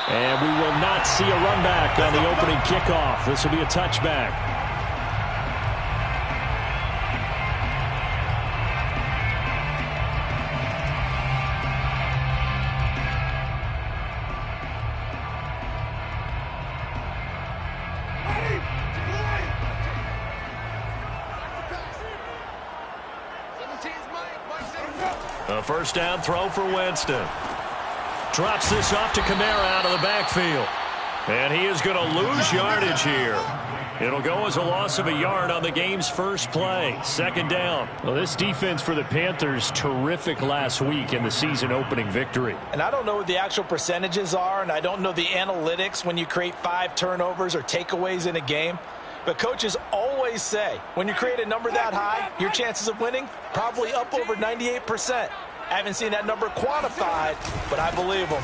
And we will not see a run back on the opening kickoff. This will be a touchback. A first down throw for Winston. Drops this off to Kamara out of the backfield. And he is going to lose yardage here. It'll go as a loss of a yard on the game's first play. Second down. Well, this defense for the Panthers, terrific last week in the season opening victory. And I don't know what the actual percentages are, and I don't know the analytics when you create 5 turnovers or takeaways in a game. But coaches always say, when you create a number that high, your chances of winning probably up over 98%. I haven't seen that number quantified, but I believe them.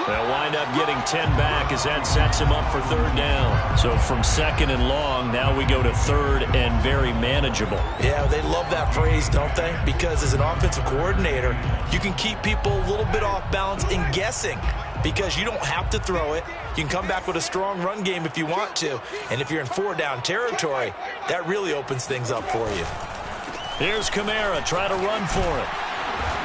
They'll wind up getting 10 back as that sets him up for third down. So from second and long, now we go to third and very manageable. Yeah, they love that phrase, don't they? Because as an offensive coordinator, you can keep people a little bit off balance and guessing. Because you don't have to throw it. You can come back with a strong run game if you want to. And if you're in 4-down territory, that really opens things up for you. Here's Kamara, try to run for it.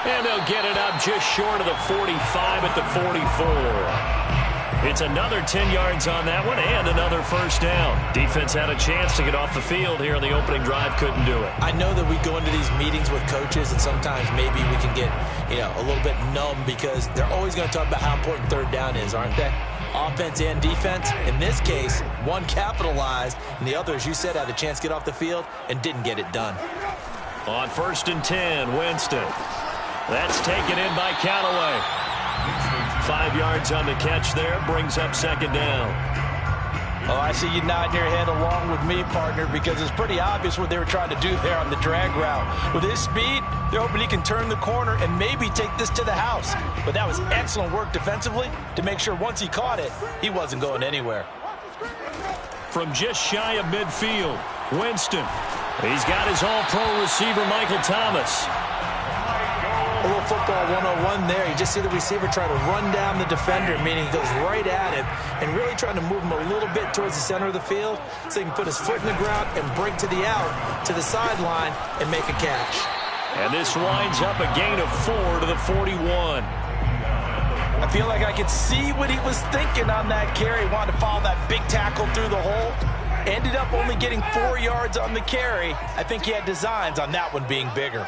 And they'll get it up just short of the 45 at the 44. It's another 10 yards on that one and another first down. Defense had a chance to get off the field here in the opening drive, couldn't do it. I know that we go into these meetings with coaches and sometimes maybe we can get, a little bit numb because they're always going to talk about how important third down is, aren't they? Offense and defense. In this case, one capitalized and the other, as you said, had a chance to get off the field and didn't get it done. On 1st and 10, Winston. That's taken in by Callaway. 5 yards on the catch there, brings up second down. Oh, I see you nodding your head along with me, partner, because it's pretty obvious what they were trying to do there on the drag route. With his speed, they're hoping he can turn the corner and maybe take this to the house. But that was excellent work defensively to make sure once he caught it, he wasn't going anywhere. From just shy of midfield, Winston. He's got his all-pro receiver, Michael Thomas. A little football 101 there. You just see the receiver try to run down the defender, meaning he goes right at him and really trying to move him a little bit towards the center of the field so he can put his foot in the ground and break to the out, to the sideline, and make a catch. And this winds up a gain of 4 to the 41. I feel like I could see what he was thinking on that carry. Wanted to follow that big tackle through the hole. Ended up only getting 4 yards on the carry. I think he had designs on that one being bigger.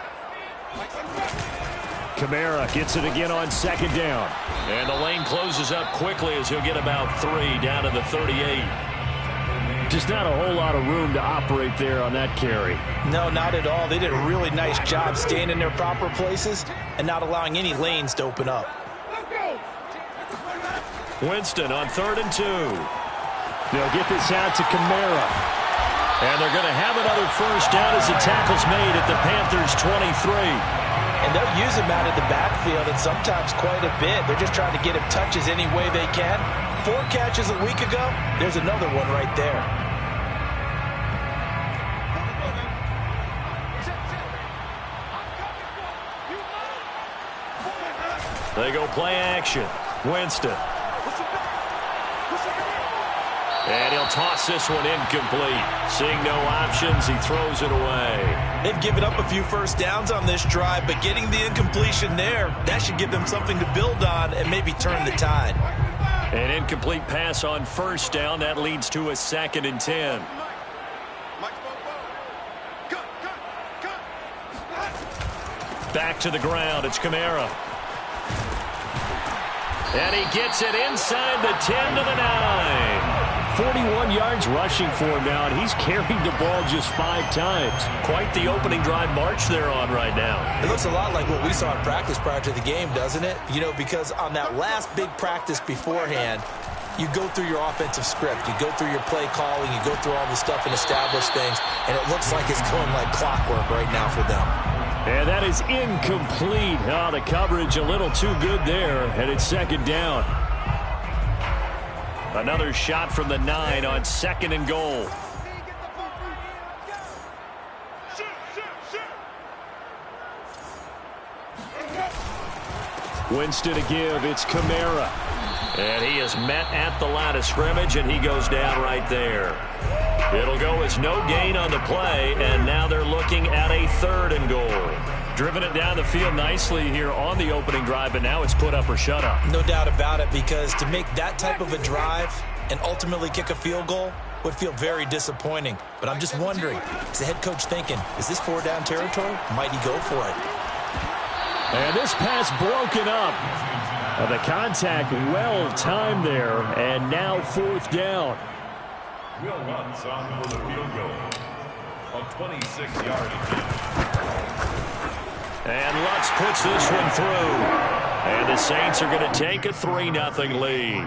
Kamara gets it again on second down. And the lane closes up quickly as he'll get about 3 down to the 38. Just not a whole lot of room to operate there on that carry. No, not at all. They did a really nice job staying in their proper places and not allowing any lanes to open up. Winston on 3rd and 2. They'll get this out to Kamara. And they're going to have another first down as the tackle's made at the Panthers' 23. And they'll use him out of the backfield, and sometimes quite a bit. They're just trying to get him touches any way they can. 4 catches a week ago. There's another one right there. They go play action. Winston. And he'll toss this one incomplete. Seeing no options, he throws it away. They've given up a few first downs on this drive, but getting the incompletion there, that should give them something to build on and maybe turn the tide. An incomplete pass on first down. That leads to a 2nd and 10. Back to the ground. It's Kamara. And he gets it inside the 10 to the 9. 41 yards rushing for him now, and he's carried the ball just 5 times. Quite the opening drive march they're on right now. It looks a lot like what we saw in practice prior to the game, doesn't it? Because on that last big practice beforehand, you go through your offensive script. You go through your play calling. You go through all the stuff and establish things, and it looks like it's going like clockwork right now for them. And that is incomplete. Oh, the coverage a little too good there, and it's 2nd down. Another shot from the 9 on 2nd and goal. Winston to give. It's Kamara. And he is met at the line of scrimmage, and he goes down right there. It'll go as no gain on the play, and now they're looking at a 3rd and goal. Driven it down the field nicely here on the opening drive, but now it's put up or shut up. No doubt about it, because to make that type of a drive and ultimately kick a field goal would feel very disappointing. But I'm just wondering, is the head coach thinking, is this 4-down territory? Might he go for it? And this pass broken up. The contact well timed there, and now 4th down. Will Lutz on for the field goal on 26-yard. And Lutz puts this one through. And the Saints are going to take a 3-0 lead.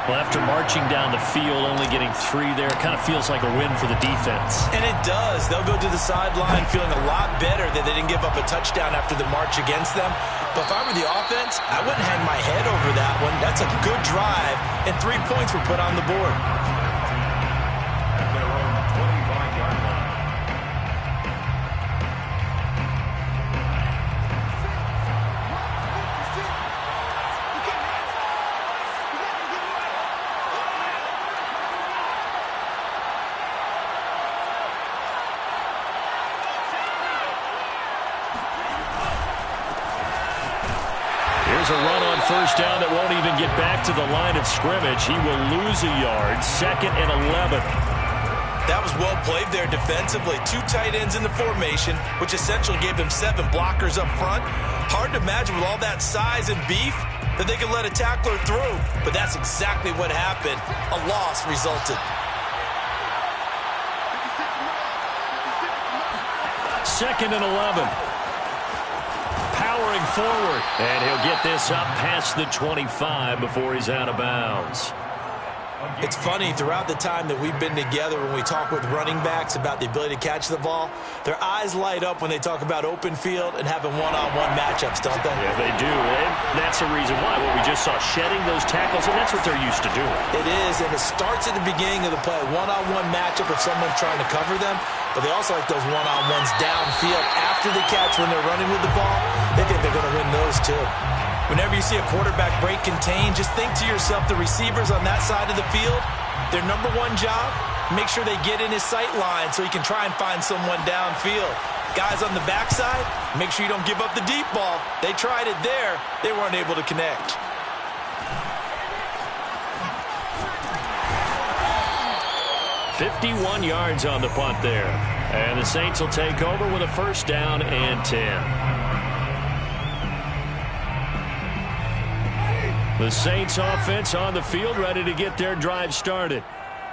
Well, after marching down the field, only getting 3 there, it kind of feels like a win for the defense. And it does. They'll go to the sideline feeling a lot better that they didn't give up a touchdown after the march against them. But if I were the offense, I wouldn't hang my head over that one. That's a good drive, and 3 points were put on the board. At their own 25-yard line. Here's a run on 1st down that won't even get back to the line of scrimmage. He will lose a yard. 2nd and 11. That was well played there defensively. 2 tight ends in the formation, which essentially gave them 7 blockers up front. Hard to imagine with all that size and beef that they could let a tackler through. But that's exactly what happened. A loss resulted. 2nd and 11. Powering forward. And he'll get this up past the 25 before he's out of bounds. It's funny, throughout the time that we've been together, when we talk with running backs about the ability to catch the ball, their eyes light up when they talk about open field and having one-on-one matchups, don't they? Yeah, they do. And that's the reason why. What we just saw, shedding those tackles, and that's what they're used to doing. It is, and it starts at the beginning of the play. One-on-one matchup if someone's trying to cover them, but they also like those one-on-ones downfield after the catch when they're running with the ball. They think they're going to win those too. Whenever you see a quarterback break contain, just think to yourself, the receivers on that side of the field, their number one job, make sure they get in his sight line so he can try and find someone downfield. Guys on the backside, make sure you don't give up the deep ball. They tried it there. They weren't able to connect. "51 yards on the punt there. And the Saints will take over with a 1st down and 10. The Saints offense on the field, ready to get their drive started.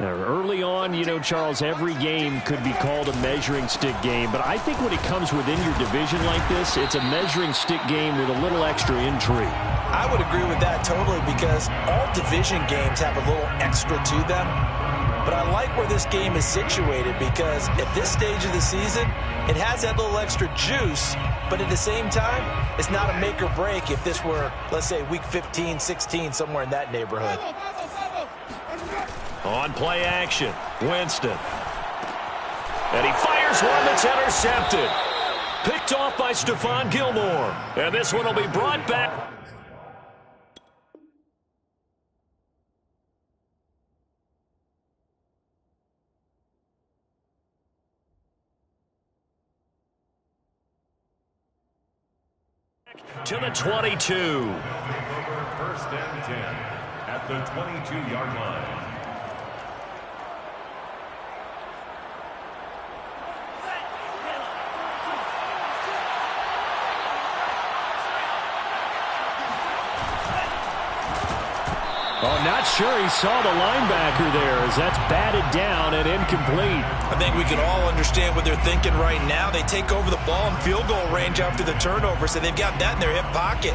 Early on, you know, Charles, every game could be called a measuring stick game. But I think when it comes within your division like this, it's a measuring stick game with a little extra intrigue. I would agree with that totally, because all division games have a little extra to them. But I like where this game is situated, because at this stage of the season, it has that little extra juice, but at the same time, it's not a make or break if this were, let's say, week 15, 16, somewhere in that neighborhood. On play action, Winston. And he fires one that's intercepted. Picked off by Stephon Gilmore. And this one will be brought back. To the 22. 1st and 10 at the 22-yard line. Oh, not sure he saw the linebacker there, as that's batted down and incomplete. I think we can all understand what they're thinking right now. They take over the ball in field goal range after the turnover, so they've got that in their hip pocket.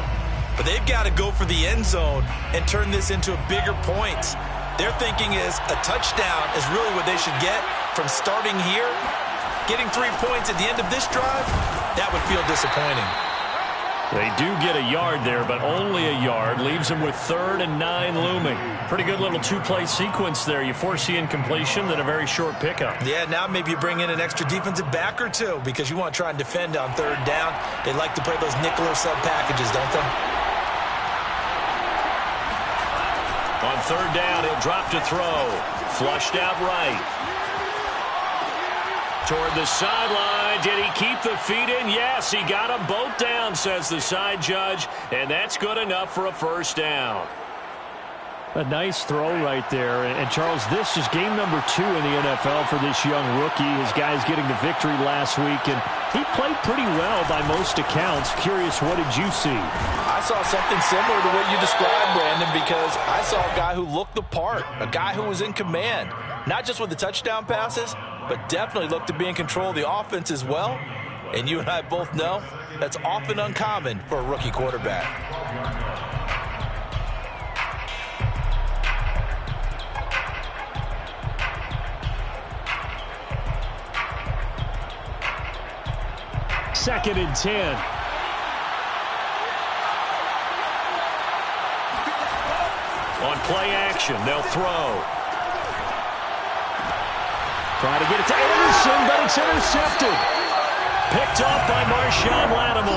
But they've got to go for the end zone and turn this into a bigger point. Their thinking is a touchdown is really what they should get from starting here. Getting 3 points at the end of this drive, that would feel disappointing. They do get a yard there, but only a yard. Leaves them with 3rd and 9 looming. Pretty good little 2-play sequence there. You force the incompletion, then a very short pickup. Yeah, now maybe you bring in an extra defensive back or two, because you want to try and defend on 3rd down. They like to play those nickel or sub packages, don't they? On third down, he'll drop to throw. Flushed out right. Toward the sideline. Did he keep the feet in? Yes, he got them both down, says the side judge. And that's good enough for a first down. A nice throw right there. And, Charles, this is game number 2 in the NFL for this young rookie. His guys getting the victory last week, and he played pretty well by most accounts. Curious, what did you see? I saw something similar to what you described, Brandon, because I saw a guy who looked the part, a guy who was in command, not just with the touchdown passes, but definitely looked to be in control of the offense as well. And you and I both know that's often uncommon for a rookie quarterback. Second and 10. On play action, they'll throw. Trying to get it to Anderson, but it's intercepted. Picked off by Marshawn Lattimore.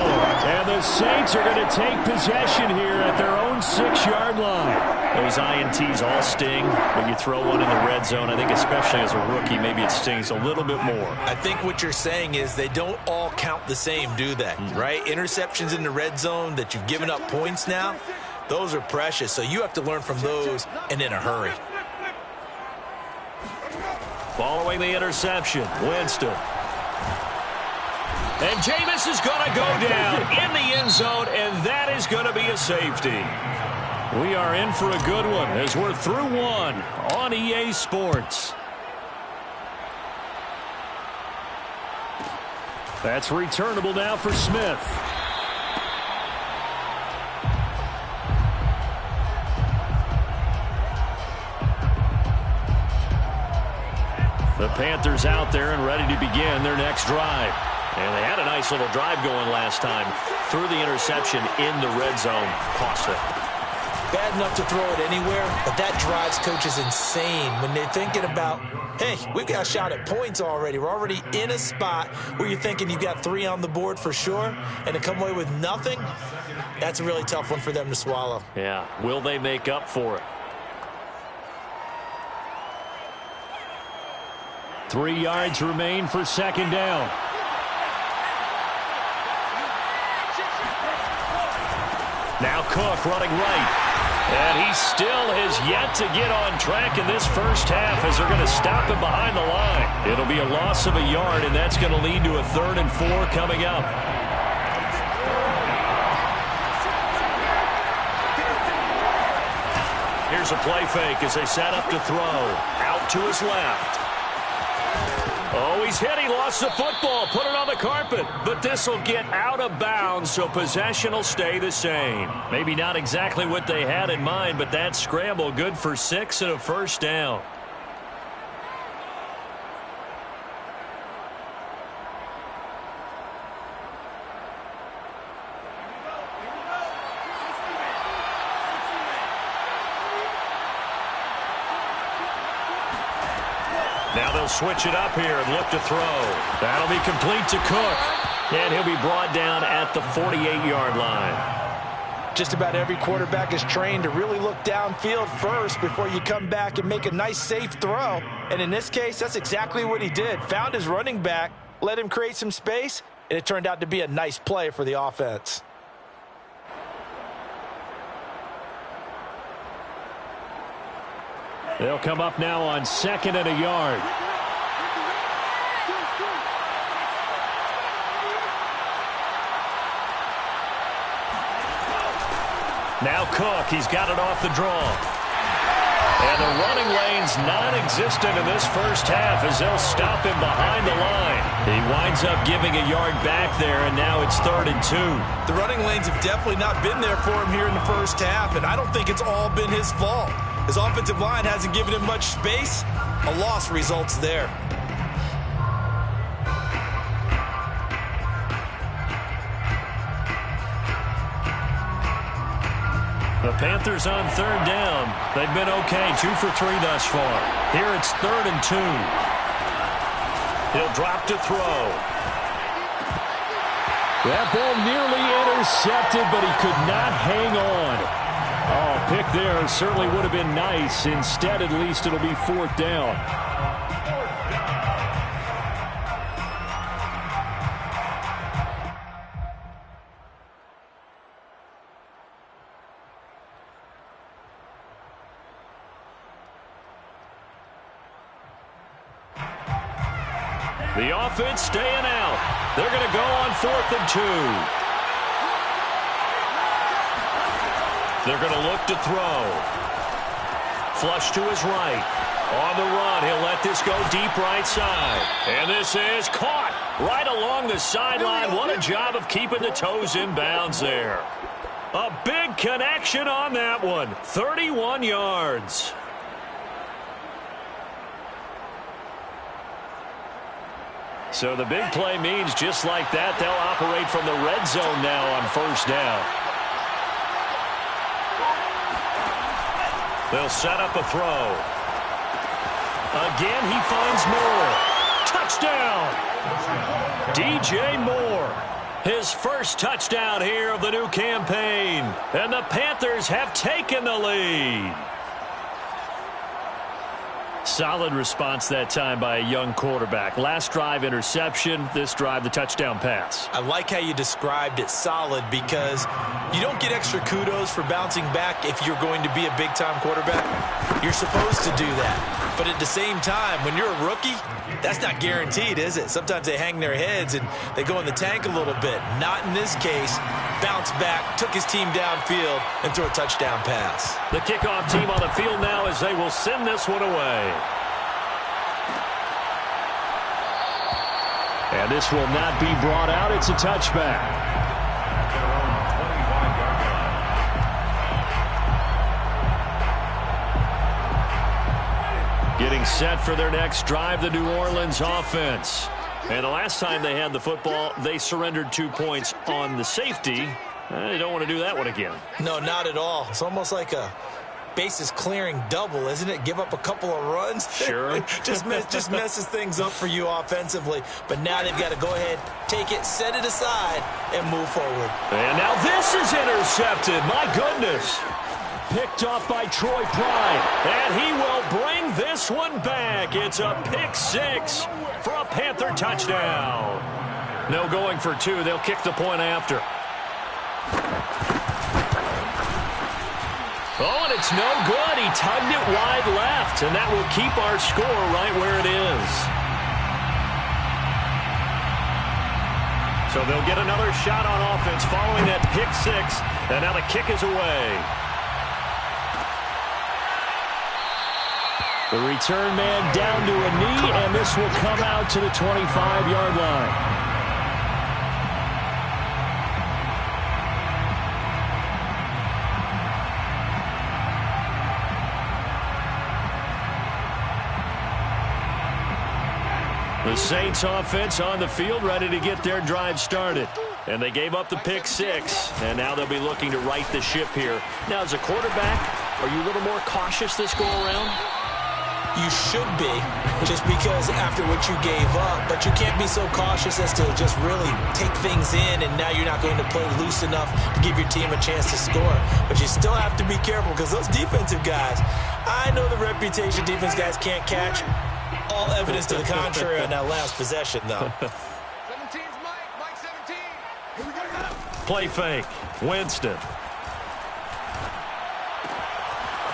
And the Saints are going to take possession here at their own 6-yard line. Those INTs all sting when you throw one in the red zone. I think especially as a rookie, maybe it stings a little bit more. I think what you're saying is they don't all count the same, do they? Right? Interceptions in the red zone that you've given up points now, those are precious. So you have to learn from those and in a hurry. Following the interception, Winston. And Jameis is going to go down in the end zone, and that is going to be a safety. We are in for a good one as we're through one on EA Sports. That's returnable now for Smith. The Panthers out there and ready to begin their next drive. And they had a nice little drive going last time. Threw the interception in the red zone. Costly. Bad enough to throw it anywhere, but that drives coaches insane when they're thinking about, hey, we've got a shot at points already. We're already in a spot where you're thinking you've got 3 on the board for sure, and to come away with nothing, that's a really tough one for them to swallow. Yeah, will they make up for it? 3 yards remain for second down. Now Cook running right. And he still has yet to get on track in this first half as they're going to stop him behind the line. It'll be a loss of a yard, and that's going to lead to a 3rd and 4 coming up. Here's a play fake as they set up to throw. Out to his left. Oh, he's hit. He lost the football. Put it on the carpet. But this will get out of bounds, so possession will stay the same. Maybe not exactly what they had in mind, but that scramble good for 6 and a first down. Now they'll switch it up here and look to throw. That'll be complete to Cook. And he'll be brought down at the 48-yard line. Just about every quarterback is trained to really look downfield first before you come back and make a nice, safe throw. And in this case, that's exactly what he did. Found his running back, let him create some space, and it turned out to be a nice play for the offense. They'll come up now on 2nd and a yard. Now Cook, he's got it off the draw. And the running lane's non-existent in this first half as they'll stop him behind the line. He winds up giving a yard back there, and now it's 3rd and 2. The running lanes have definitely not been there for him here in the first half, and I don't think it's all been his fault. His offensive line hasn't given him much space. A loss results there. The Panthers on 3rd down. They've been okay, 2 for 3 thus far. Here it's 3rd and 2. He'll drop to throw. That ball nearly intercepted, but he could not hang on. Oh, pick there certainly would have been nice. Instead, at least it'll be fourth down. The offense staying out. They're going to go on 4th and 2. They're going to look to throw. Flush to his right. On the run, he'll let this go deep right side. And this is caught right along the sideline. What a job of keeping the toes in bounds there. A big connection on that one. 31 yards. So the big play means just like that, they'll operate from the red zone now on 1st down. They'll set up a throw. Again, he finds Moore. Touchdown! DJ Moore. His first touchdown here of the new campaign. And the Panthers have taken the lead. Solid response that time by a young quarterback. Last drive, interception. This drive, the touchdown pass. I like how you described it, solid, because you don't get extra kudos for bouncing back if you're going to be a big-time quarterback. You're supposed to do that. But at the same time, when you're a rookie, that's not guaranteed, is it? Sometimes they hang their heads and they go in the tank a little bit. Not in this case. Bounced back, took his team downfield, and threw a touchdown pass. The kickoff team on the field now as they will send this one away. And this will not be brought out. It's a touchback. Getting set for their next drive, the New Orleans offense. And the last time they had the football, they surrendered 2 points on the safety. They don't want to do that one again. No, not at all. It's almost like a bases clearing double, isn't it? Give up a couple of runs. Sure. just messes things up for you offensively. But now they've got to go ahead, take it, set it aside, and move forward. And now this is intercepted. My goodness. Picked off by Troy Pride. And he will bring this one back. It's a pick six for a Panther touchdown. No going for two. They'll kick the point after. Oh, and it's no good. He tugged it wide left, and that will keep our score right where it is. So they'll get another shot on offense following that pick six, and now the kick is away. The return man down to a knee, and this will come out to the 25-yard line. The Saints offense on the field ready to get their drive started. And they gave up the pick six, and now they'll be looking to right the ship here. Now, as a quarterback, are you a little more cautious this go-around? You should be, just because after what you gave up, but you can't be so cautious as to just really take things in, and now you're not going to play loose enough to give your team a chance to score. But you still have to be careful, because those defensive guys, I know the reputation defense guys can't catch. All evidence to the contrary on that last possession, though. 17's Mike 17. Here we go. Play fake. Winston.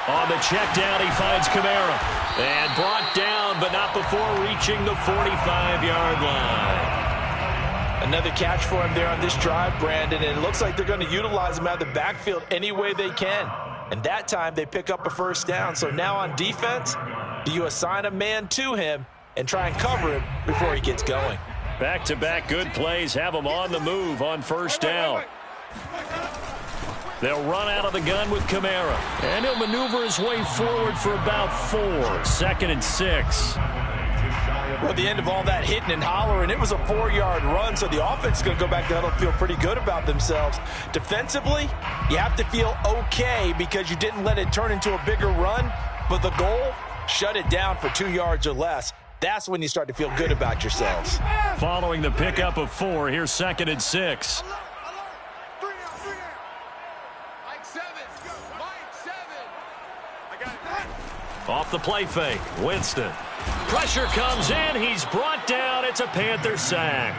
On the check down, he finds Kamara. And brought down, but not before reaching the 45-yard line. Another catch for him there on this drive, Brandon, and it looks like they're going to utilize him out of the backfield any way they can. And that time, they pick up a first down. So now on defense, do you assign a man to him and try and cover him before he gets going? Back-to-back good plays have him on the move on first down. They'll run out of the gun with Kamara. And he'll maneuver his way forward for about 4. 2nd and 6. Well, at the end of all that hitting and hollering, it was a 4-yard run, so the offense is going to go back to huddle and feel pretty good about themselves. Defensively, you have to feel okay because you didn't let it turn into a bigger run, but the goal, shut it down for 2 yards or less. That's when you start to feel good about yourselves. Following the pickup of 4, here's 2nd and 6. Off the play fake, Winston. Pressure comes in. He's brought down. It's a Panther sack.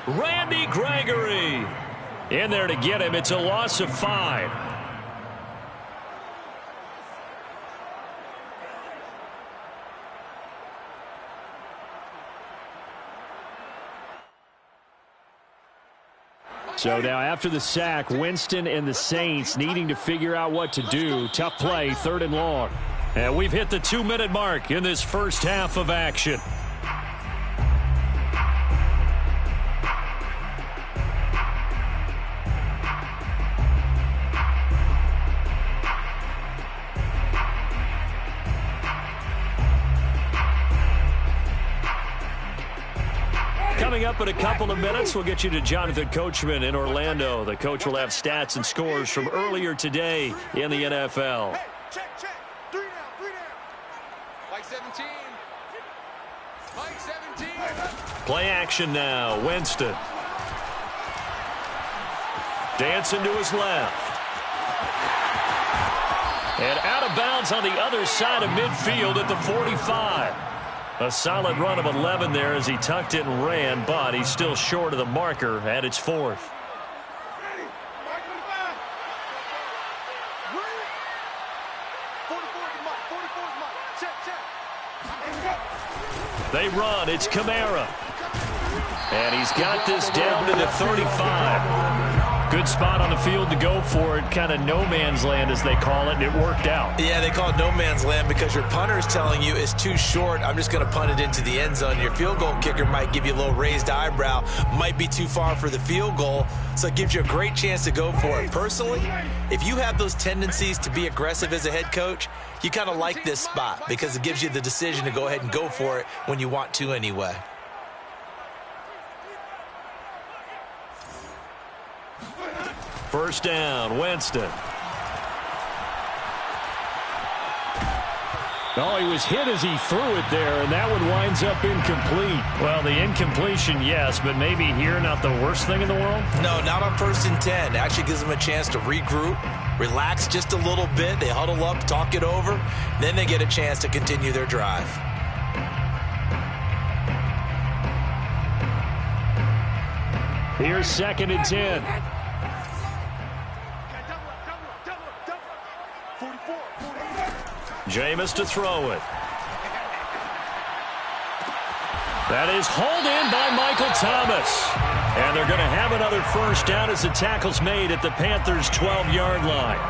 Randy Gregory in there to get him. It's a loss of 5. So now after the sack, Winston and the Saints needing to figure out what to do. Tough play, 3rd and long. And we've hit the 2-minute mark in this first half of action. Coming up in a couple of minutes, we'll get you to Jonathan Coachman in Orlando. The coach will have stats and scores from earlier today in the NFL. Hey, check. 3 down. Mike 17. Mike 17. Play action now. Winston. Dancing to his left. And out of bounds on the other side of midfield at the 45. A solid run of 11 there as he tucked it and ran, but he's still short of the marker, and it's 4th. They run. It's Kamara. And he's got this down to the 35. Good spot on the field to go for it. Kind of no man's land, as they call it, and it worked out. Yeah, they call it no man's land because your punter is telling you it's too short. I'm just going to punt it into the end zone. Your field goal kicker might give you a little raised eyebrow. Might be too far for the field goal, so it gives you a great chance to go for it. Personally, if you have those tendencies to be aggressive as a head coach, you kind of like this spot because it gives you the decision to go ahead and go for it when you want to anyway. First down, Winston. Oh, he was hit as he threw it there, and that one winds up incomplete. Well, the incompletion, yes, but maybe here not the worst thing in the world? No, not on 1st and 10. It actually gives them a chance to regroup, relax just a little bit. They huddle up, talk it over. Then they get a chance to continue their drive. Here's 2nd and 10. Jameis to throw it. That is hauled in by Michael Thomas. And they're going to have another first down as the tackle's made at the Panthers' 12-yard line.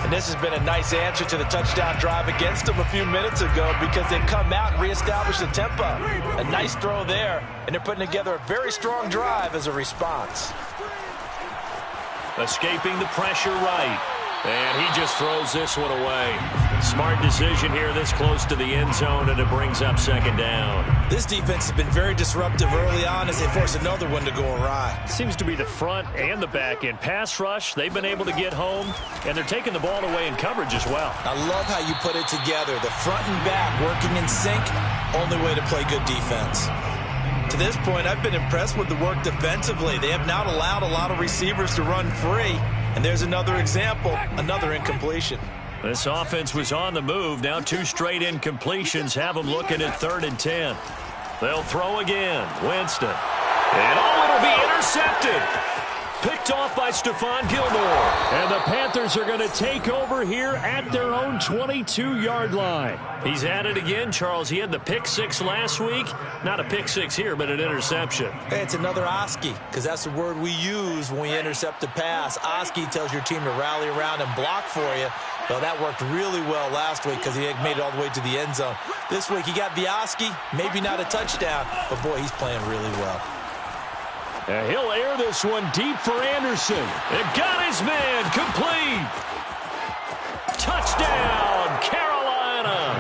And this has been a nice answer to the touchdown drive against them a few minutes ago because they've come out and reestablished the tempo. A nice throw there, and they're putting together a very strong drive as a response. Escaping the pressure right. And he just throws this one away. Smart decision here this close to the end zone, and it brings up 2nd down. This defense has been very disruptive early on as they force another one to go awry. Seems to be the front and the back end. Pass rush, they've been able to get home, and they're taking the ball away in coverage as well. I love how you put it together. The front and back working in sync, only way to play good defense. To this point, I've been impressed with the work defensively. They have not allowed a lot of receivers to run free. And there's another example, another incompletion. This offense was on the move. Now 2 straight incompletions have them looking at 3rd and 10. They'll throw again. Winston. And it'll be intercepted. Picked off by Stephon Gilmore. And the Panthers are going to take over here at their own 22-yard line. He's at it again, Charles. He had the pick 6 last week. Not a pick 6 here, but an interception. Hey, it's another Oski, because that's the word we use when we intercept a pass. Oski tells your team to rally around and block for you. Well, that worked really well last week because he made it all the way to the end zone. This week he got the Oski, maybe not a touchdown, but boy, he's playing really well. And he'll air this one deep for Anderson. It got his man complete. Touchdown, Carolina.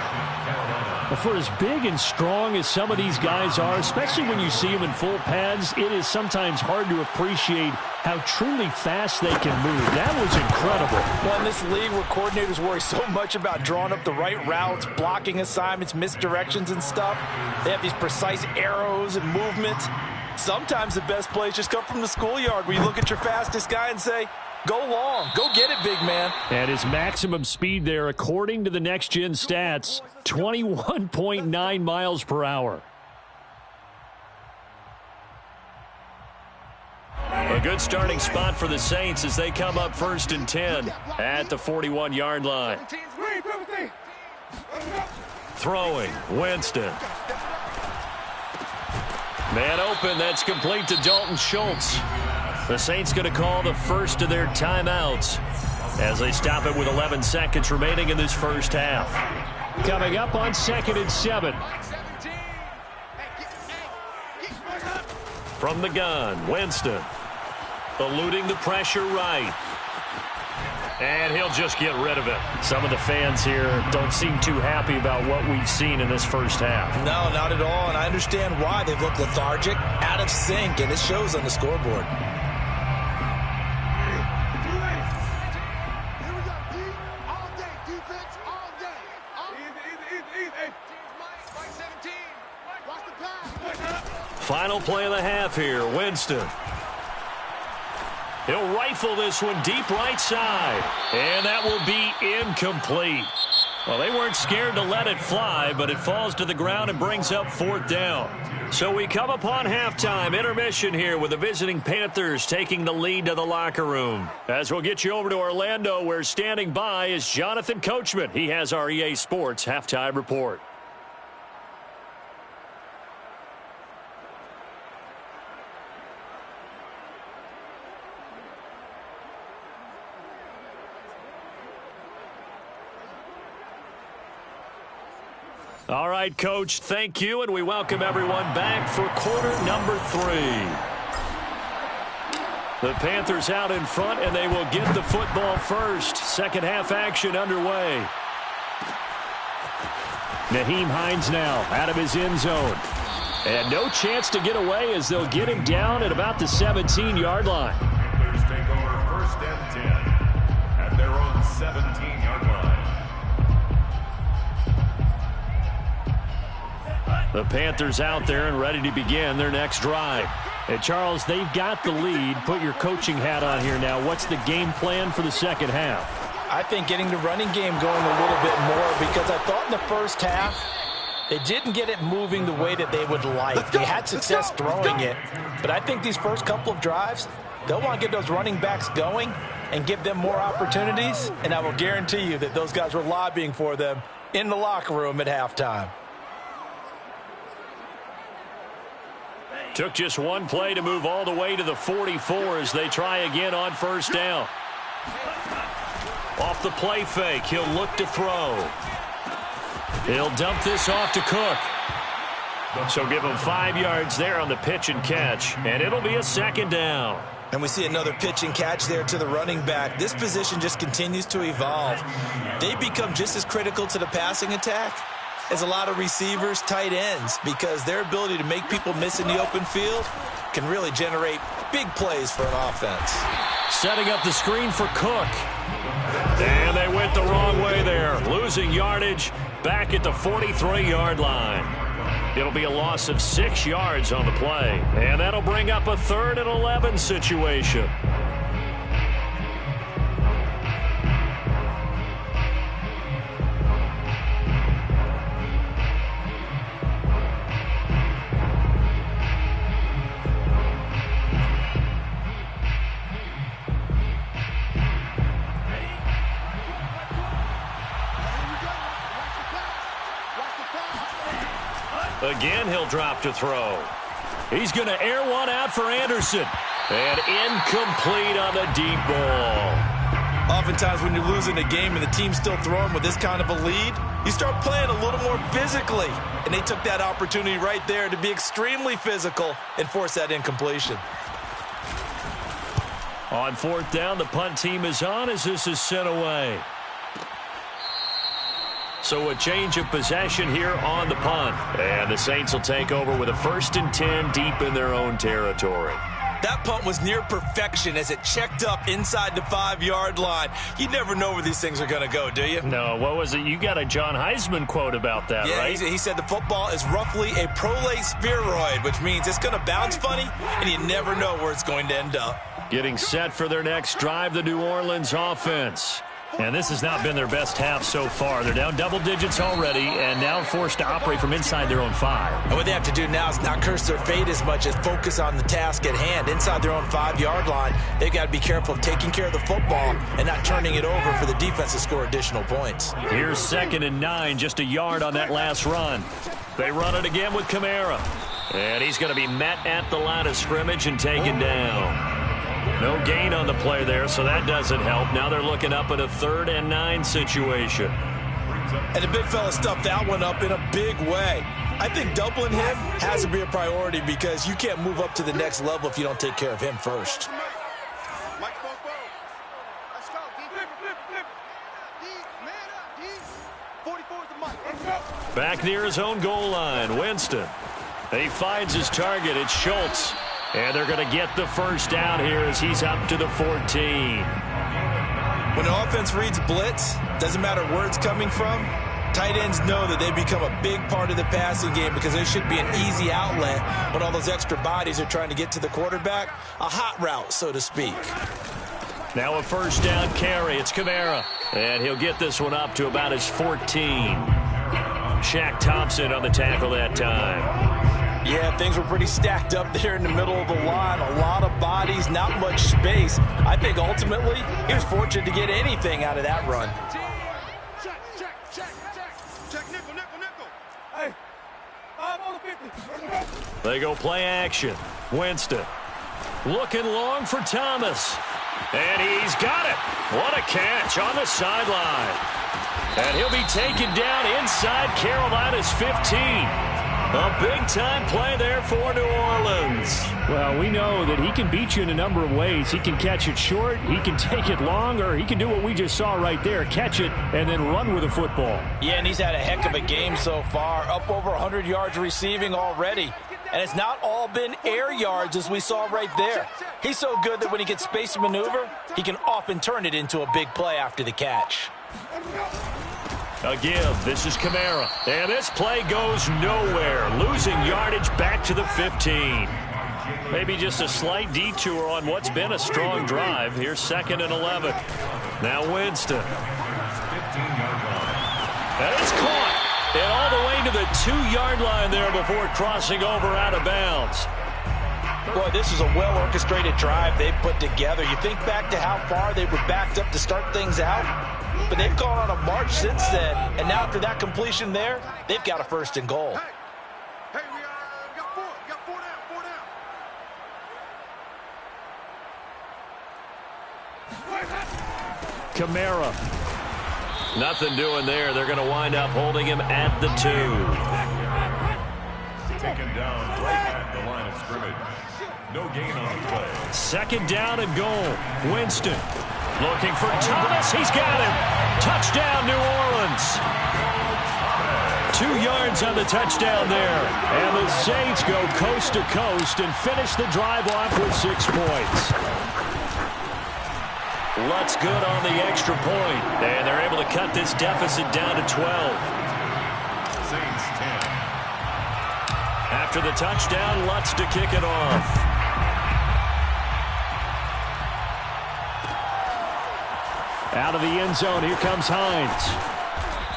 For as big and strong as some of these guys are, especially when you see them in full pads, it is sometimes hard to appreciate how truly fast they can move. That was incredible. Well, in this league where coordinators worry so much about drawing up the right routes, blocking assignments, misdirections and stuff, they have these precise arrows and movements. Sometimes the best plays just come from the schoolyard where you look at your fastest guy and say, go long, go get it, big man. And his maximum speed there, according to the next-gen stats, 21.9 miles per hour. A good starting spot for the Saints as they come up 1st and 10 at the 41-yard line. Throwing, Winston. Man open, that's complete to Dalton Schultz. The Saints going to call the first of their timeouts as they stop it with 11 seconds remaining in this first half. Coming up on 2nd and 7. From the gun, Winston. Eluding the pressure right. And he'll just get rid of it. Some of the fans here don't seem too happy about what we've seen in this first half. No, not at all, and I understand why. They've looked lethargic, out of sync, and it shows on the scoreboard. Final play of the half here, Winston. He'll rifle this one deep right side. And that will be incomplete. Well, they weren't scared to let it fly, but it falls to the ground and brings up 4th down. So we come upon halftime intermission here with the visiting Panthers taking the lead to the locker room. As we'll get you over to Orlando, where standing by is Jonathan Coachman. He has our EA Sports halftime report. All right, Coach, thank you, and we welcome everyone back for quarter number 3. The Panthers out in front, and they will get the football first. Second half action underway. Nyheim Hines now out of his end zone. And no chance to get away as they'll get him down at about the 17-yard line. Panthers take over 1st and 10 at their own 17-yard line. The Panthers out there and ready to begin their next drive. And Charles, they've got the lead. Put your coaching hat on here now. What's the game plan for the second half? I think getting the running game going a little bit more, because I thought in the first half they didn't get it moving the way that they would like. They had success throwing it, but I think these first couple of drives, they'll want to get those running backs going and give them more opportunities, and I will guarantee you that those guys were lobbying for them in the locker room at halftime. Took just one play to move all the way to the 44 as they try again on 1st down. Off the play fake, he'll look to throw. He'll dump this off to Cook. So give him 5 yards there on the pitch and catch, and it'll be a 2nd down. And we see another pitch and catch there to the running back. This position just continues to evolve. They become just as critical to the passing attack as a lot of receivers, tight ends, because their ability to make people miss in the open field can really generate big plays for an offense. Setting up the screen for Cook. And they went the wrong way there. Losing yardage back at the 43-yard line. It'll be a loss of 6 yards on the play. And that'll bring up a 3rd and 11 situation. Again, he'll drop to throw. He's going to air one out for Anderson. And incomplete on the deep ball. Oftentimes when you're losing a game and the team's still throwing with this kind of a lead, you start playing a little more physically. And they took that opportunity right there to be extremely physical and force that incompletion. On 4th down, the punt team is on as this is sent away. So a change of possession here on the punt. And the Saints will take over with a 1st and 10 deep in their own territory. That punt was near perfection as it checked up inside the 5-yard line. You never know where these things are going to go, do you? No, what was it? You got a John Heisman quote about that, right? Yeah, he said the football is roughly a prolate spheroid, which means it's going to bounce funny, and you never know where it's going to end up. Getting set for their next drive, the New Orleans offense. And this has not been their best half so far. They're down double digits already and now forced to operate from inside their own 5. And what they have to do now is not curse their fate as much as focus on the task at hand. Inside their own 5-yard line, they've got to be careful of taking care of the football and not turning it over for the defense to score additional points. Here's 2nd and 9, just a yard on that last run. They run it again with Kamara. And he's going to be met at the line of scrimmage and taken down. No gain on the play there, so that doesn't help. Now they're looking up at a 3rd and 9 situation. And the big fella stuffed that one up in a big way. I think doubling him has to be a priority because you can't move up to the next level if you don't take care of him first. Back near his own goal line, Winston. He finds his target. It's Schultz. And they're going to get the first down here as he's up to the 14. When the offense reads blitz, doesn't matter where it's coming from, tight ends know that they become a big part of the passing game because they should be an easy outlet when all those extra bodies are trying to get to the quarterback. A hot route, so to speak. Now a first down carry. It's Kamara. And he'll get this one up to about his 14. Shaq Thompson on the tackle that time. Yeah, things were pretty stacked up there in the middle of the line. A lot of bodies, not much space. I think ultimately he was fortunate to get anything out of that run. They go play action. Winston looking long for Thomas. And he's got it. What a catch on the sideline. And he'll be taken down inside Carolina's 15. A big-time play there for New Orleans. Well, we know that he can beat you in a number of ways. He can catch it short, he can take it long, or he can do what we just saw right there, catch it and then run with the football. Yeah, and he's had a heck of a game so far, up over 100 yards receiving already. And it's not all been air yards as we saw right there. He's so good that when he gets space to maneuver, he can often turn it into a big play after the catch. A give. This is Kamara. And this play goes nowhere. Losing yardage back to the 15. Maybe just a slight detour on what's been a strong drive. Here's 2nd and 11. Now Winston. And it's caught. And all the way to the 2-yard line there before crossing over out of bounds. Boy, this is a well-orchestrated drive they've put together. You think back to how far they were backed up to start things out, but they've gone on a march since then, and now after that completion there, they've got a 1st and goal. Hey, we got 4. We got 4 down. Kamara. Nothing doing there. They're going to wind up holding him at the 2. Taken down right at the line of scrimmage. No gain on the play. 2nd down and goal. Winston looking for Thomas. He's got him. Touchdown, New Orleans. 2 yards on the touchdown there. And the Saints go coast to coast and finish the drive off with 6 points. Lutz good on the extra point. And they're able to cut this deficit down to 12. Saints 10. After the touchdown, Lutz to kick it off. Out of the end zone, here comes Hines.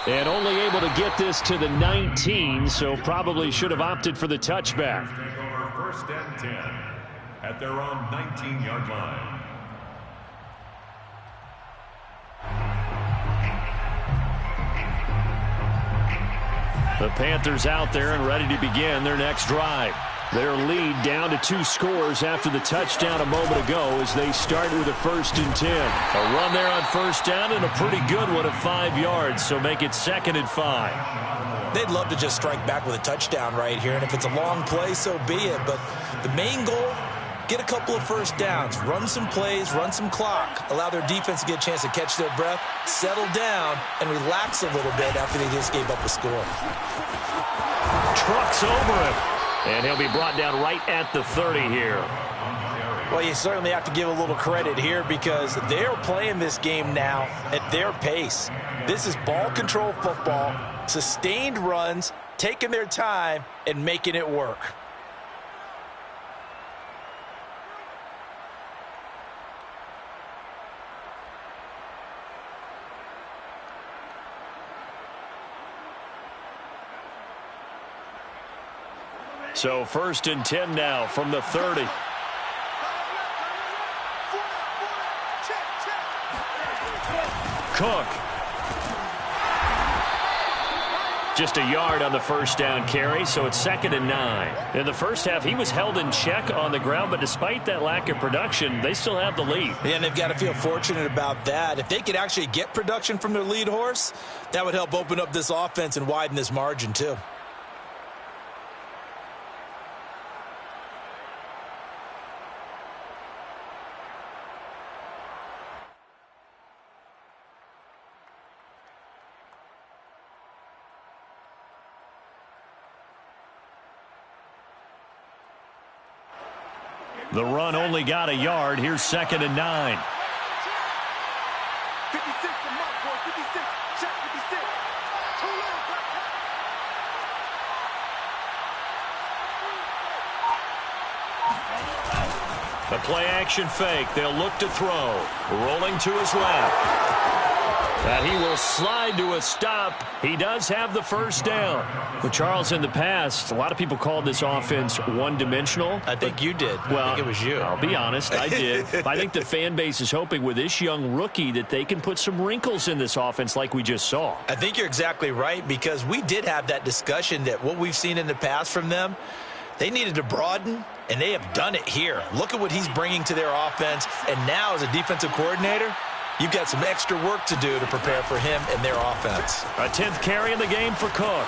And only able to get this to the 19, so probably should have opted for the touchback. Take over 1st and 10 at their own 19-yard line. The Panthers out there and ready to begin their next drive. Their lead down to 2 scores after the touchdown a moment ago as they start with a 1st and 10. A run there on 1st down and a pretty good one at 5 yards, so make it 2nd and 5. They'd love to just strike back with a touchdown right here, and if it's a long play, so be it. But the main goal, get a couple of 1st downs, run some plays, run some clock, allow their defense to get a chance to catch their breath, settle down, and relax a little bit after they just gave up a score. Trucks over him. And he'll be brought down right at the 30 here. Well, you certainly have to give a little credit here because they're playing this game now at their pace. This is ball control football, sustained runs, taking their time, and making it work. So 1st and 10 now from the 30. Cook. Just a yard on the first down carry, so it's 2nd and 9. In the first half, he was held in check on the ground, but despite that lack of production, they still have the lead. Yeah, and they've got to feel fortunate about that. If they could actually get production from their lead horse, that would help open up this offense and widen this margin too. The run only got a yard. Here's 2nd and 9. 56 to Mark, boy. 56. Check 56. Too little. The play-action fake. They'll look to throw. Rolling to his left. And he will slide to a stop. He does have the first down. Well, Charles, in the past, a lot of people called this offense one-dimensional. I think you did. Well, I think it was you. I'll be honest, I did. But I think the fan base is hoping with this young rookie that they can put some wrinkles in this offense like we just saw. I think you're exactly right, because we did have that discussion that what we've seen in the past from them, they needed to broaden, and they have done it here. Look at what he's bringing to their offense, and now as a defensive coordinator, you've got some extra work to do to prepare for him and their offense. A 10th carry in the game for Cook.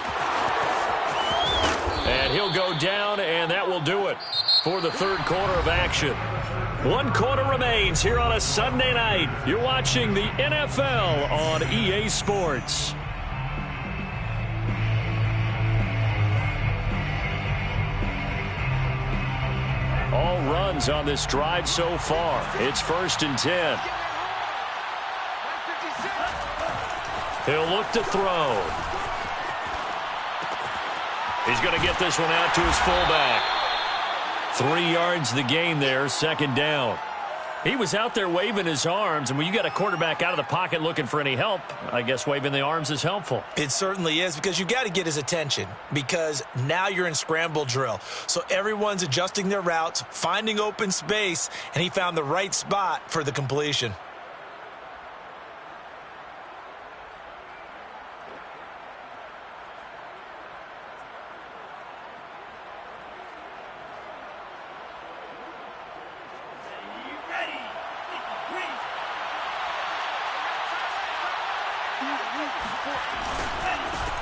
And he'll go down, and that will do it for the third quarter of action. 1 quarter remains here on a Sunday night. You're watching the NFL on EA Sports. All runs on this drive so far. It's 1st and 10. He'll look to throw. He's going to get this one out to his fullback. 3 yards the gain there, 2nd down. He was out there waving his arms, and when you got a quarterback out of the pocket looking for any help, I guess waving the arms is helpful. It certainly is, because you got to get his attention, because now you're in scramble drill. So everyone's adjusting their routes, finding open space, and he found the right spot for the completion.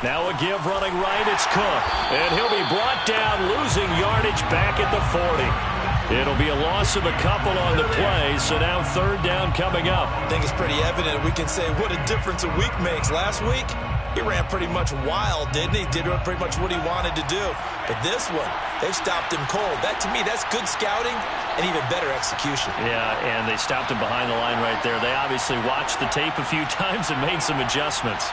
Now a give running right, it's Cook. And he'll be brought down, losing yardage back at the 40. It'll be a loss of a couple on the play, so now 3rd down coming up. I think it's pretty evident. We can say what a difference a week makes. Last week, he ran pretty much wild, didn't he? Did pretty much what he wanted to do. But this one, they stopped him cold. That, to me, that's good scouting and even better execution. Yeah, and they stopped him behind the line right there. They obviously watched the tape a few times and made some adjustments.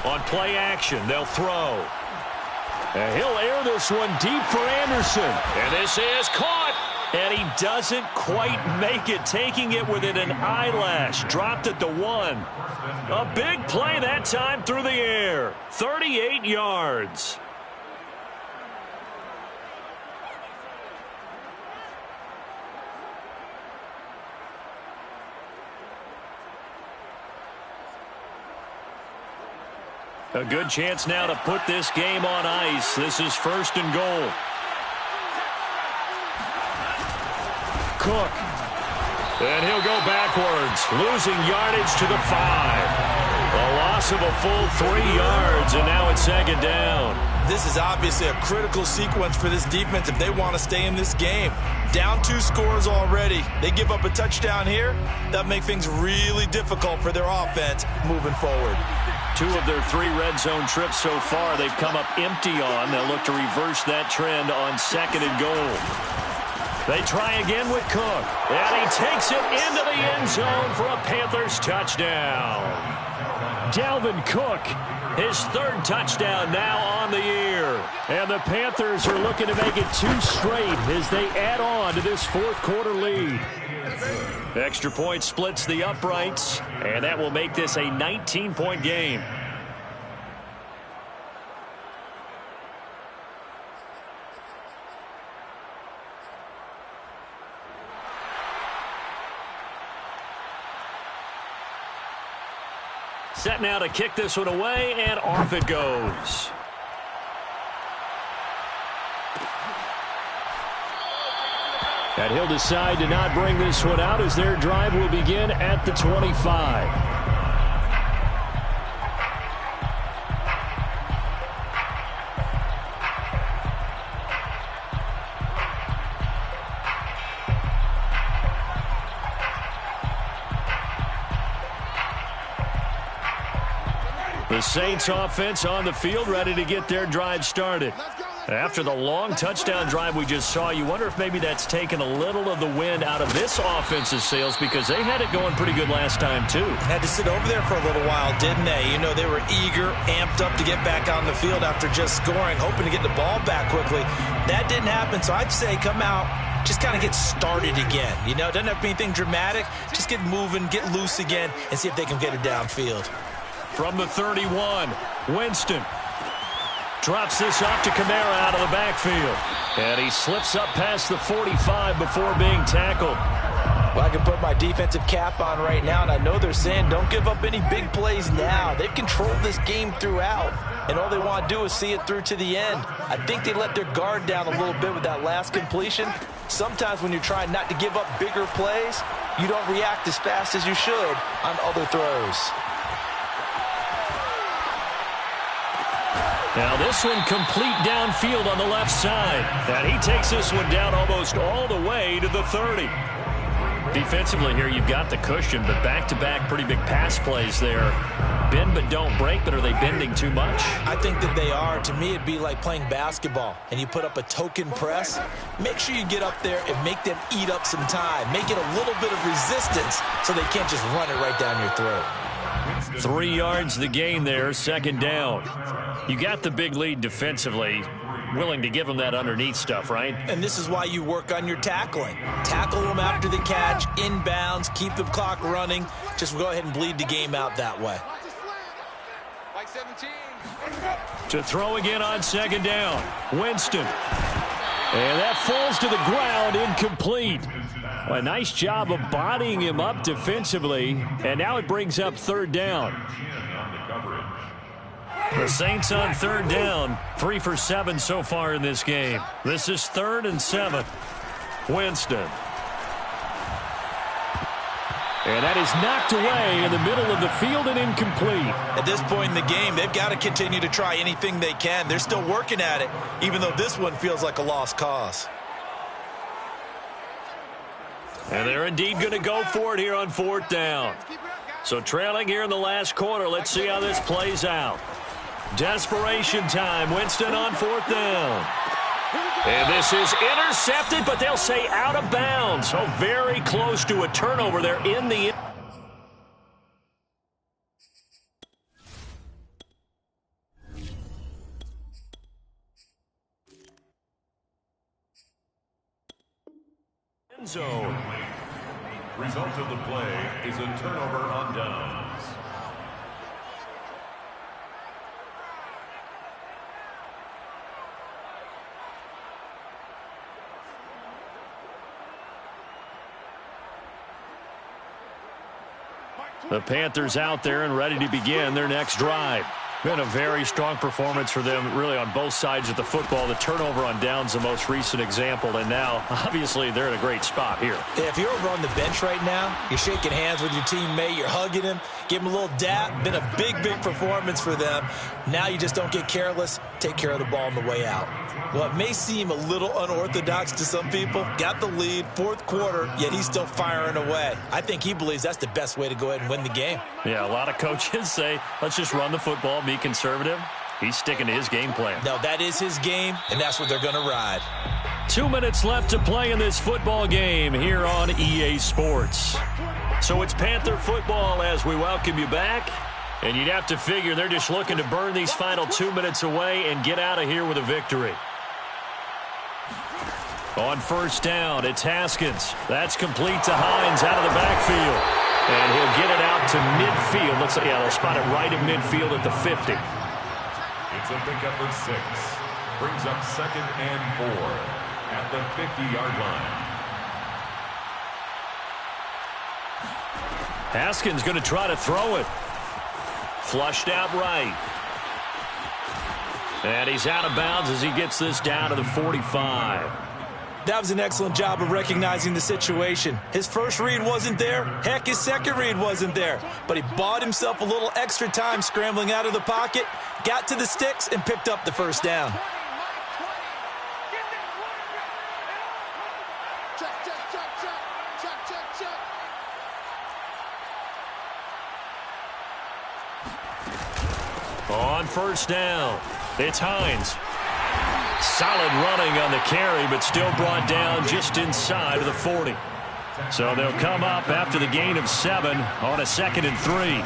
On play action, they'll throw. And he'll air this one deep for Anderson. And this is caught. And he doesn't quite make it, taking it within an eyelash. Dropped at the 1. A big play that time through the air. 38 yards. A good chance now to put this game on ice. This is 1st and goal. Cook. And he'll go backwards, losing yardage to the 5. A loss of a full 3 yards, and now it's 2nd down. This is obviously a critical sequence for this defense if they want to stay in this game. Down 2 scores already. They give up a touchdown here. That'll make things really difficult for their offense moving forward. 2 of their 3 red zone trips so far, they've come up empty on. They'll look to reverse that trend on 2nd and goal. They try again with Cook. And he takes it into the end zone for a Panthers touchdown. Dalvin Cook, his 3rd touchdown now on the year. And the Panthers are looking to make it 2 straight as they add on to this fourth quarter lead. Extra point splits the uprights, and that will make this a 19-point game. Set now to kick this one away, and off it goes. And he'll decide to not bring this one out as their drive will begin at the 25. The Saints offense on the field ready to get their drive started. After the long touchdown drive we just saw, you wonder if maybe that's taken a little of the wind out of this offense's sails because they had it going pretty good last time too. Had to sit over there for a little while, didn't they? You know, they were eager, amped up to get back on the field after just scoring, hoping to get the ball back quickly. That didn't happen, so I'd say come out, just kind of get started again. You know, it doesn't have to be anything dramatic. Just get moving, get loose again, and see if they can get it downfield. From the 31, Winston drops this off to Kamara out of the backfield. And he slips up past the 45 before being tackled. Well, I can put my defensive cap on right now, and I know they're saying don't give up any big plays now. They've controlled this game throughout, and all they want to do is see it through to the end. I think they let their guard down a little bit with that last completion. Sometimes when you're trying not to give up bigger plays, you don't react as fast as you should on other throws. Now this one complete downfield on the left side. And he takes this one down almost all the way to the 30. Defensively here, you've got the cushion, but back-to-back pretty big pass plays there. Bend but don't break, but are they bending too much? I think that they are. To me, it'd be like playing basketball, and you put up a token press. Make sure you get up there and make them eat up some time. Make it a little bit of resistance so they can't just run it right down your throat. 3 yards the gain there, second down. You got the big lead defensively. Willing to give them that underneath stuff, right? And this is why you work on your tackling. Tackle them after the catch, inbounds, keep the clock running. Just go ahead and bleed the game out that way. Like 17. To throw again on second down. Winston. And that falls to the ground, incomplete. Well, a nice job of bodying him up defensively. And now it brings up third down. The Saints on third down, 3 for 7 so far in this game. This is 3rd and 7. Winston. And that is knocked away in the middle of the field and incomplete. At this point in the game, they've got to continue to try anything they can. They're still working at it, even though this one feels like a lost cause. And they're indeed going to go for it here on 4th down. So trailing here in the last quarter, let's see how this plays out. Desperation time. Winston on 4th down. And this is intercepted, but they'll say out of bounds. So very close to a turnover there in the end zone. Result of the play is a turnover on downs. The Panthers out there and ready to begin their next drive. Been a very strong performance for them, really, on both sides of the football. The turnover on downs, the most recent example, and now, obviously, they're in a great spot here. Yeah, if you're over on the bench right now, you're shaking hands with your teammate, you're hugging him, give him a little dap. Been a big, big performance for them. Now you just don't get careless. Take care of the ball on the way out. Well, it may seem a little unorthodox to some people. Got the lead, 4th quarter, yet he's still firing away. I think he believes that's the best way to go ahead and win the game. Yeah, a lot of coaches say, let's just run the football, be conservative. He's sticking to his game plan. No, that is his game, and that's what they're going to ride. 2 minutes left to play in this football game here on EA Sports. So it's Panther football as we welcome you back. And you'd have to figure they're just looking to burn these final 2 minutes away and get out of here with a victory. On first down, it's Haskins. That's complete to Hines out of the backfield. And he'll get it out to midfield. Looks like, yeah, they'll spot it right at midfield at the 50. It's a pickup of 6. Brings up 2nd and 4 at the 50-yard line. Haskins going to try to throw it. Flushed out right. And he's out of bounds as he gets this down to the 45. That was an excellent job of recognizing the situation. His first read wasn't there. Heck, his second read wasn't there. But he bought himself a little extra time scrambling out of the pocket, got to the sticks, and picked up the first down. On first down, it's Hines. Solid running on the carry, but still brought down just inside of the 40. So they'll come up after the gain of 7 on a 2nd and 3.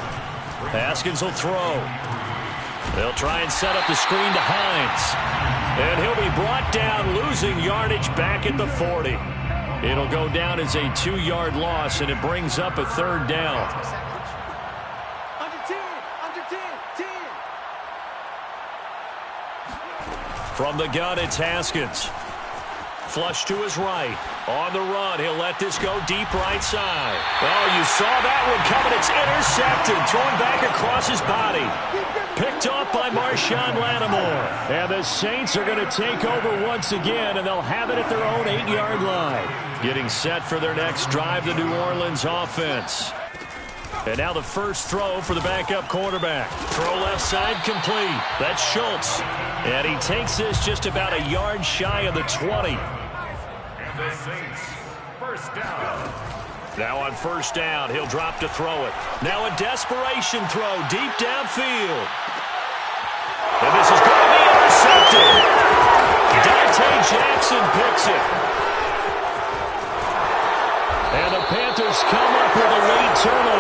Haskins will throw. They'll try and set up the screen to Hines. And he'll be brought down, losing yardage back at the 40. It'll go down as a 2-yard loss, and it brings up a 3rd down. From the gun, it's Haskins. Flush to his right. On the run, he'll let this go deep right side. Oh, you saw that one coming. It's intercepted. Thrown back across his body. Picked off by Marshawn Lattimore. And the Saints are going to take over once again, and they'll have it at their own 8-yard line. Getting set for their next drive, the New Orleans offense. And now the first throw for the backup quarterback. Throw left side complete. That's Schultz. And he takes this just about a yard shy of the 20. And the Saints, first down. Now on first down, he'll drop to throw it. Now a desperation throw deep downfield. And this is going to be intercepted. Dante Jackson picks it. And the Panthers come up with a late turnover.